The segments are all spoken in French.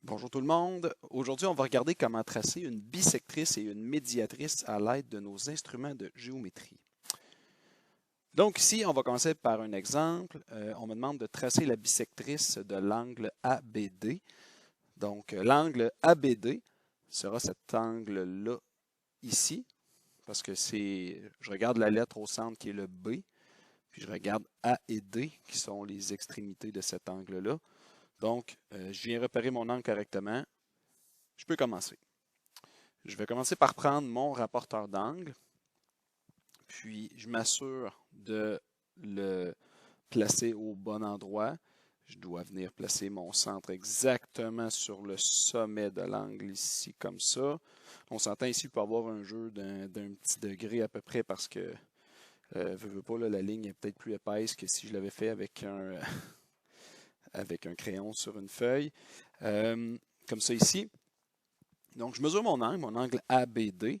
Bonjour tout le monde. Aujourd'hui, on va regarder comment tracer une bisectrice et une médiatrice à l'aide de nos instruments de géométrie. Donc ici, on va commencer par un exemple. On me demande de tracer la bisectrice de l'angle ABD. Donc l'angle ABD sera cet angle-là ici, parce que je regarde la lettre au centre qui est le B, puis je regarde A et D qui sont les extrémités de cet angle-là. Donc, je viens repérer mon angle correctement. Je peux commencer. Je vais commencer par prendre mon rapporteur d'angle, puis je m'assure de le placer au bon endroit. Je dois venir placer mon centre exactement sur le sommet de l'angle ici, comme ça. On s'entend ici, il peut y avoir un jeu d'un petit degré à peu près parce que, veux pas, là, la ligne est peut-être plus épaisse que si je l'avais fait avec avec un crayon sur une feuille. Comme ça ici. Donc, je mesure mon angle ABD,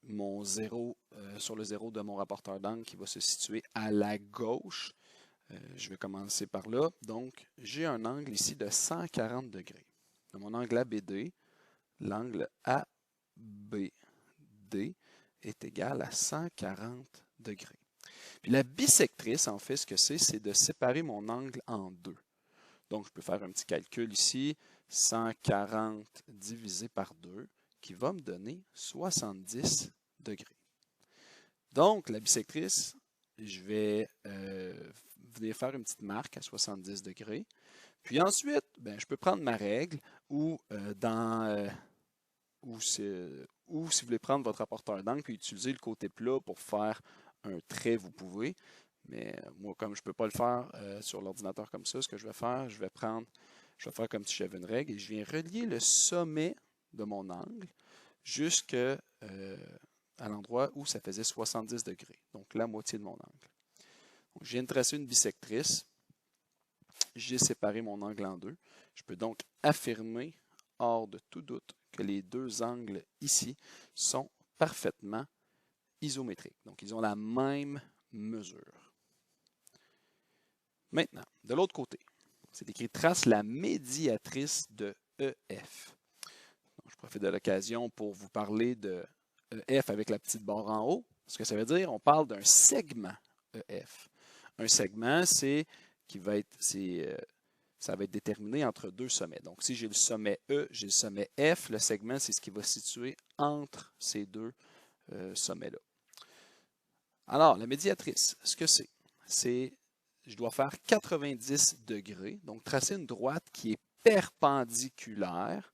mon zéro sur le zéro de mon rapporteur d'angle qui va se situer à la gauche. Je vais commencer par là. Donc, j'ai un angle ici de 140 degrés. De mon angle ABD, l'angle ABD est égal à 140 degrés. Puis la bisectrice, en fait, ce que c'est de séparer mon angle en deux. Donc, je peux faire un petit calcul ici, 140 divisé par 2, qui va me donner 70 degrés. Donc, la bisectrice, je vais venir faire une petite marque à 70 degrés. Puis ensuite, je peux prendre ma règle ou si vous voulez prendre votre rapporteur d'angle puis utiliser le côté plat pour faire un trait, vous pouvez. Mais moi, comme je ne peux pas le faire sur l'ordinateur comme ça, ce que je vais faire, je vais faire comme si j'avais une règle et je viens relier le sommet de mon angle jusqu'à l'endroit où ça faisait 70 degrés, donc la moitié de mon angle. Donc, je viens de tracer une bisectrice. J'ai séparé mon angle en deux. Je peux donc affirmer, hors de tout doute, que les deux angles ici sont parfaitement isométriques. Donc, ils ont la même mesure. Maintenant, de l'autre côté, c'est écrit « Trace la médiatrice de EF ». Donc, je profite de l'occasion pour vous parler de EF avec la petite barre en haut. Ce que ça veut dire, on parle d'un segment EF. Un segment, ça va être déterminé entre deux sommets. Donc, si j'ai le sommet E, j'ai le sommet F, le segment, c'est ce qui va se situer entre ces deux sommets-là. Alors, la médiatrice, ce que je dois faire 90 degrés, donc tracer une droite qui est perpendiculaire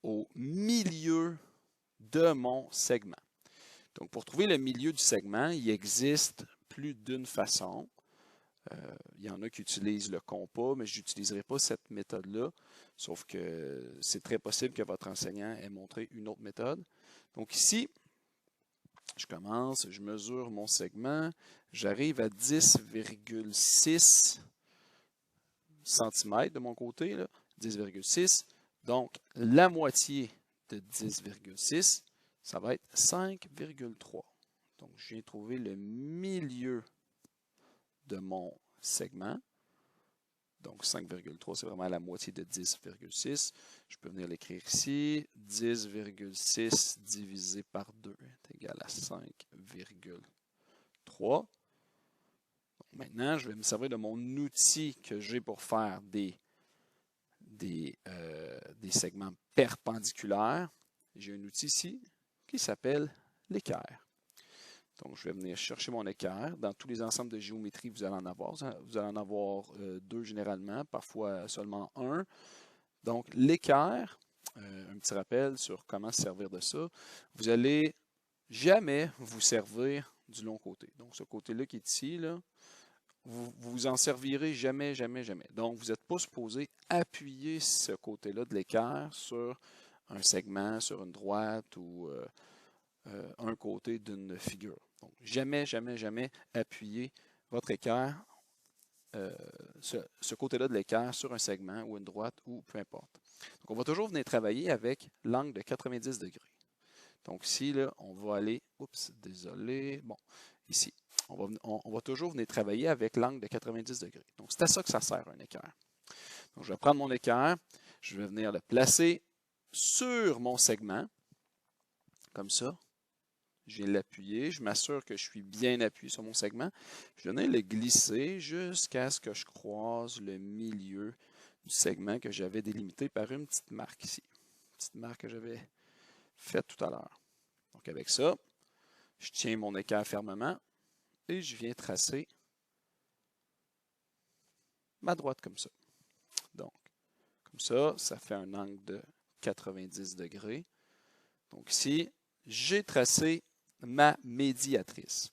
au milieu de mon segment. Donc, pour trouver le milieu du segment, il existe plus d'une façon. Il y en a qui utilisent le compas, mais je n'utiliserai pas cette méthode-là, sauf que c'est très possible que votre enseignant ait montré une autre méthode. Donc ici, je commence, je mesure mon segment, j'arrive à 10,6 cm de mon côté, 10,6. Donc, la moitié de 10,6, ça va être 5,3. Donc, je viens trouver le milieu de mon segment. Donc, 5,3, c'est vraiment la moitié de 10,6. Je peux venir l'écrire ici. 10,6 divisé par 2 est égal à 5,3. Maintenant, je vais me servir de mon outil que j'ai pour faire des segments perpendiculaires. J'ai un outil ici qui s'appelle l'équerre. Donc, je vais venir chercher mon équerre. Dans tous les ensembles de géométrie, vous allez en avoir. Vous allez en avoir deux généralement, parfois seulement un. Donc, l'équerre, un petit rappel sur comment se servir de ça. Vous allez jamais vous servir du long côté. Donc, ce côté-là qui est ici, là, vous vous en servirez jamais, jamais, jamais. Donc, vous n'êtes pas supposé appuyer ce côté-là de l'équerre sur un segment, sur une droite ou un côté d'une figure. Donc, jamais, jamais, jamais appuyer votre équerre, ce côté-là de l'équerre sur un segment ou une droite ou peu importe. Donc, on va toujours venir travailler avec l'angle de 90 degrés. Donc, ici, là, on va aller, ici, on va toujours venir travailler avec l'angle de 90 degrés. Donc, c'est à ça que ça sert un équerre. Donc, je vais prendre mon équerre, Je vais venir le placer sur mon segment, comme ça. Je viens l'appuyer, je m'assure que je suis bien appuyé sur mon segment. Je vais venir le glisser jusqu'à ce que je croise le milieu du segment que j'avais délimité par une petite marque ici. Une petite marque que j'avais faite tout à l'heure. Donc avec ça, je tiens mon équerre fermement et je viens tracer ma droite comme ça. Donc, comme ça fait un angle de 90 degrés. Donc ici, j'ai tracé ma médiatrice.